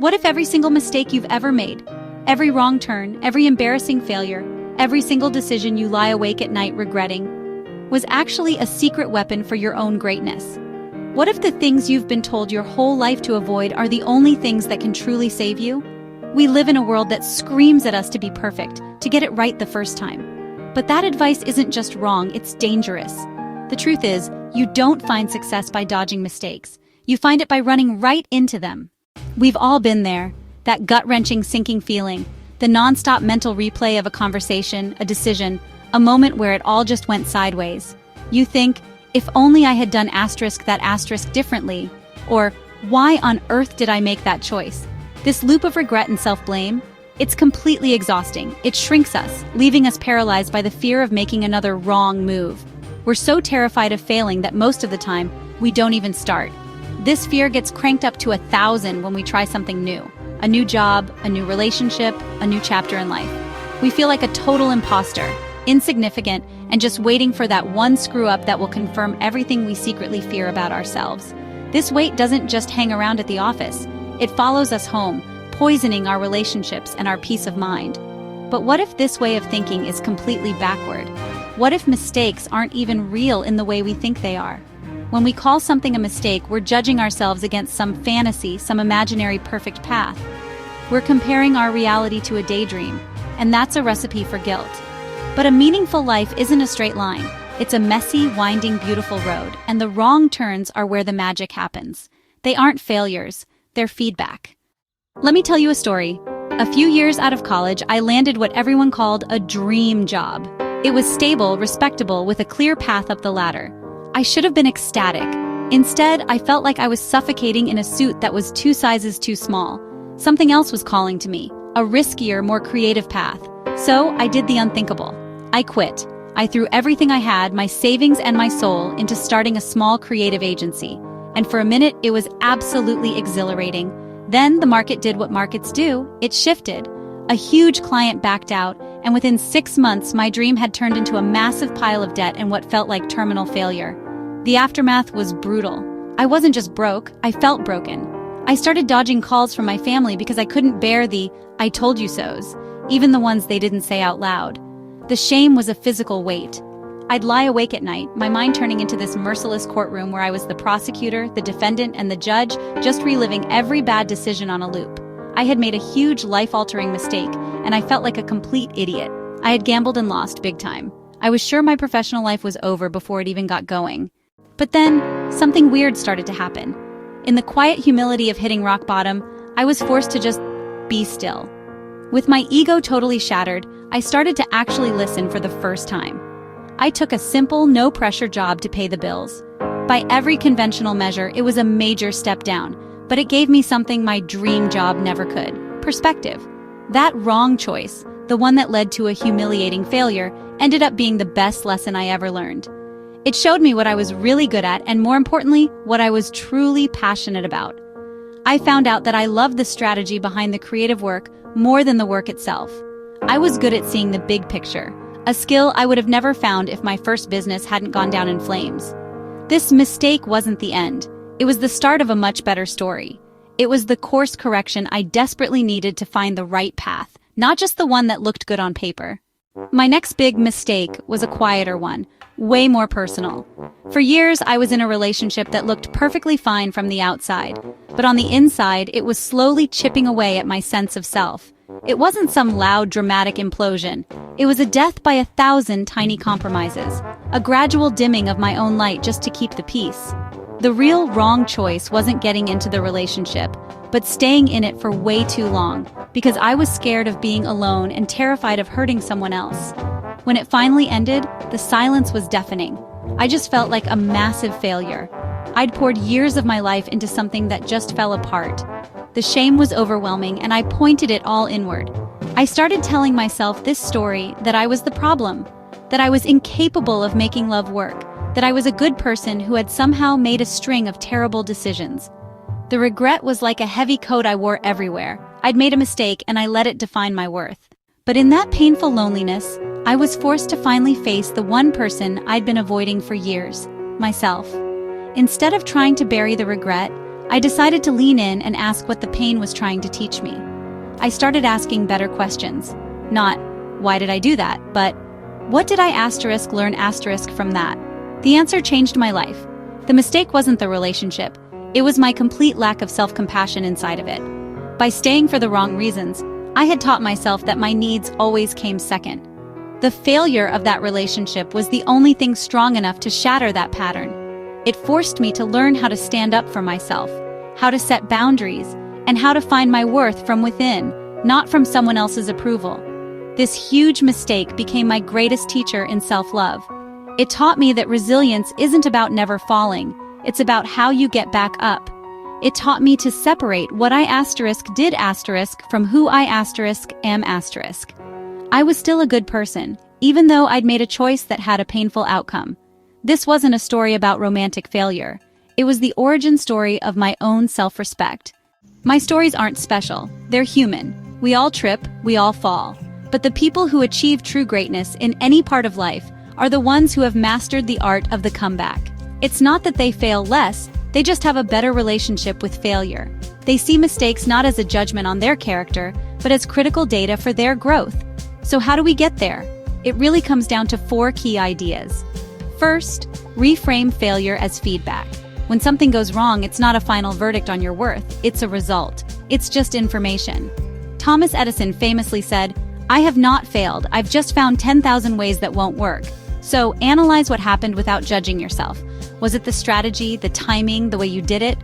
What if every single mistake you've ever made, every wrong turn, every embarrassing failure, every single decision you lie awake at night regretting, was actually a secret weapon for your own greatness? What if the things you've been told your whole life to avoid are the only things that can truly save you? We live in a world that screams at us to be perfect, to get it right the first time. But that advice isn't just wrong, it's dangerous. The truth is, you don't find success by dodging mistakes. You find it by running right into them. We've all been there, that gut-wrenching sinking feeling, the non-stop mental replay of a conversation, a decision, a moment where it all just went sideways. You think, if only I had done that asterisk differently, or why on earth did I make that choice? This loop of regret and self-blame, it's completely exhausting. It shrinks us, leaving us paralyzed by the fear of making another wrong move. We're so terrified of failing that most of the time, we don't even start. This fear gets cranked up to 1,000 when we try something new. A new job, a new relationship, a new chapter in life. We feel like a total imposter, insignificant, and just waiting for that one screw-up that will confirm everything we secretly fear about ourselves. This weight doesn't just hang around at the office. It follows us home, poisoning our relationships and our peace of mind. But what if this way of thinking is completely backward? What if mistakes aren't even real in the way we think they are? When we call something a mistake, we're judging ourselves against some fantasy, some imaginary perfect path. We're comparing our reality to a daydream, and that's a recipe for guilt. But a meaningful life isn't a straight line. It's a messy, winding, beautiful road, and the wrong turns are where the magic happens. They aren't failures, they're feedback. Let me tell you a story. A few years out of college, I landed what everyone called a dream job. It was stable, respectable, with a clear path up the ladder. I should have been ecstatic. Instead, I felt like I was suffocating in a suit that was 2 sizes too small. Something else was calling to me, a riskier, more creative path. So I did the unthinkable. I quit. I threw everything I had, my savings and my soul, into starting a small creative agency. And for a minute, it was absolutely exhilarating. Then the market did what markets do. It shifted. A huge client backed out, and within 6 months, my dream had turned into a massive pile of debt and what felt like terminal failure. The aftermath was brutal. I wasn't just broke, I felt broken. I started dodging calls from my family because I couldn't bear the "I told you so's," even the ones they didn't say out loud. The shame was a physical weight. I'd lie awake at night, my mind turning into this merciless courtroom where I was the prosecutor, the defendant, and the judge, just reliving every bad decision on a loop. I had made a huge life-altering mistake, and I felt like a complete idiot. I had gambled and lost big time. I was sure my professional life was over before it even got going. But then, something weird started to happen. In the quiet humility of hitting rock bottom, I was forced to just be still. With my ego totally shattered, I started to actually listen for the first time. I took a simple, no-pressure job to pay the bills. By every conventional measure, it was a major step down, but it gave me something my dream job never could: perspective. That wrong choice, the one that led to a humiliating failure, ended up being the best lesson I ever learned. It showed me what I was really good at, and more importantly, what I was truly passionate about. I found out that I loved the strategy behind the creative work more than the work itself. I was good at seeing the big picture, a skill I would have never found if my first business hadn't gone down in flames. This mistake wasn't the end. It was the start of a much better story. It was the course correction I desperately needed to find the right path, not just the one that looked good on paper. My next big mistake was a quieter one, way more personal. For years, I was in a relationship that looked perfectly fine from the outside, but on the inside, it was slowly chipping away at my sense of self. It wasn't some loud, dramatic implosion. It was a death by 1,000 tiny compromises, a gradual dimming of my own light just to keep the peace. The real wrong choice wasn't getting into the relationship, but staying in it for way too long, because I was scared of being alone and terrified of hurting someone else. When it finally ended, the silence was deafening. I just felt like a massive failure. I'd poured years of my life into something that just fell apart. The shame was overwhelming, and I pointed it all inward. I started telling myself this story, that I was the problem, that I was incapable of making love work, that I was a good person who had somehow made a string of terrible decisions. The regret was like a heavy coat I wore everywhere. I'd made a mistake, and I let it define my worth. But in that painful loneliness, I was forced to finally face the one person I'd been avoiding for years, myself. Instead of trying to bury the regret, I decided to lean in and ask what the pain was trying to teach me. I started asking better questions. Not, why did I do that, but what did I learn from that? The answer changed my life. The mistake wasn't the relationship. It was my complete lack of self-compassion inside of it. By staying for the wrong reasons, I had taught myself that my needs always came second. The failure of that relationship was the only thing strong enough to shatter that pattern. It forced me to learn how to stand up for myself, how to set boundaries, and how to find my worth from within, not from someone else's approval. This huge mistake became my greatest teacher in self-love. It taught me that resilience isn't about never falling, it's about how you get back up. It taught me to separate what I did from who I am. I was still a good person, even though I'd made a choice that had a painful outcome. This wasn't a story about romantic failure. It was the origin story of my own self-respect. My stories aren't special, they're human. We all trip, we all fall. But the people who achieve true greatness in any part of life are the ones who have mastered the art of the comeback. It's not that they fail less, they just have a better relationship with failure. They see mistakes not as a judgment on their character, but as critical data for their growth. So how do we get there? It really comes down to 4 key ideas. First, reframe failure as feedback. When something goes wrong, it's not a final verdict on your worth, it's a result. It's just information. Thomas Edison famously said, "I have not failed, I've just found 10,000 ways that won't work." So analyze what happened without judging yourself. Was it the strategy, the timing, the way you did it?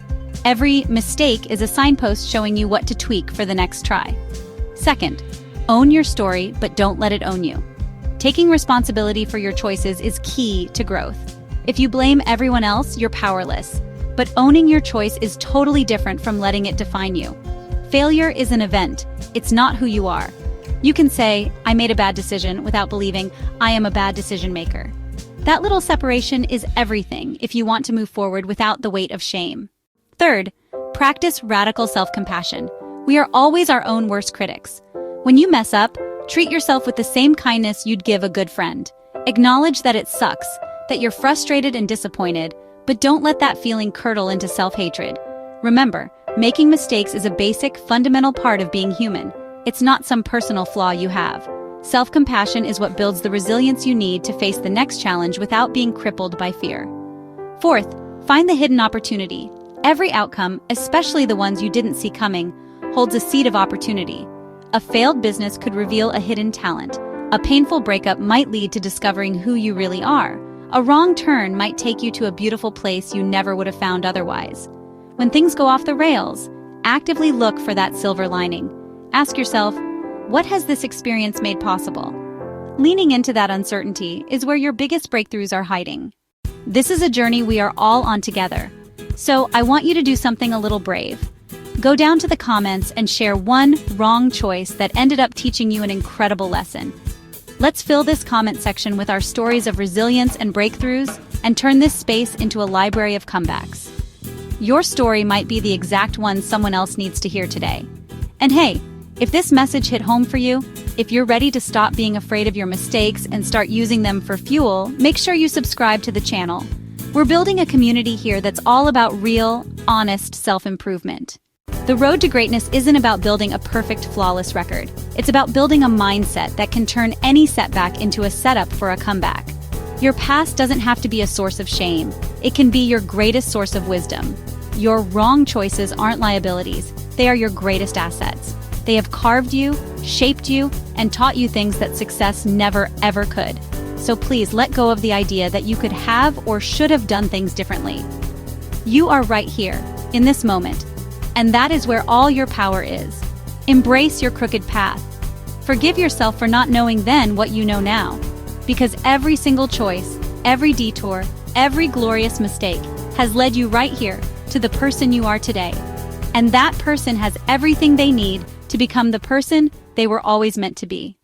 Every mistake is a signpost showing you what to tweak for the next try. Second, own your story, but don't let it own you. Taking responsibility for your choices is key to growth. If you blame everyone else, you're powerless. But owning your choice is totally different from letting it define you. Failure is an event. It's not who you are. You can say, "I made a bad decision," without believing, "I am a bad decision maker." That little separation is everything if you want to move forward without the weight of shame. Third, practice radical self-compassion. We are always our own worst critics. When you mess up, treat yourself with the same kindness you'd give a good friend. Acknowledge that it sucks, that you're frustrated and disappointed, but don't let that feeling curdle into self-hatred. Remember, making mistakes is a basic, fundamental part of being human. It's not some personal flaw you have. Self-compassion is what builds the resilience you need to face the next challenge without being crippled by fear. Fourth, find the hidden opportunity. Every outcome, especially the ones you didn't see coming, holds a seed of opportunity. A failed business could reveal a hidden talent. A painful breakup might lead to discovering who you really are. A wrong turn might take you to a beautiful place you never would have found otherwise. When things go off the rails, actively look for that silver lining. Ask yourself, what has this experience made possible? Leaning into that uncertainty is where your biggest breakthroughs are hiding. This is a journey we are all on together. So I want you to do something a little brave. Go down to the comments and share one wrong choice that ended up teaching you an incredible lesson. Let's fill this comment section with our stories of resilience and breakthroughs and turn this space into a library of comebacks. Your story might be the exact one someone else needs to hear today. And hey, if this message hit home for you, if you're ready to stop being afraid of your mistakes and start using them for fuel, make sure you subscribe to the channel. We're building a community here that's all about real, honest self-improvement. The road to greatness isn't about building a perfect, flawless record. It's about building a mindset that can turn any setback into a setup for a comeback. Your past doesn't have to be a source of shame. It can be your greatest source of wisdom. Your wrong choices aren't liabilities. They are your greatest assets. They have carved you, shaped you, and taught you things that success never, ever could. So please let go of the idea that you could have or should have done things differently. You are right here, in this moment. And that is where all your power is. Embrace your crooked path. Forgive yourself for not knowing then what you know now. Because every single choice, every detour, every glorious mistake has led you right here to the person you are today. And that person has everything they need to become the person they were always meant to be.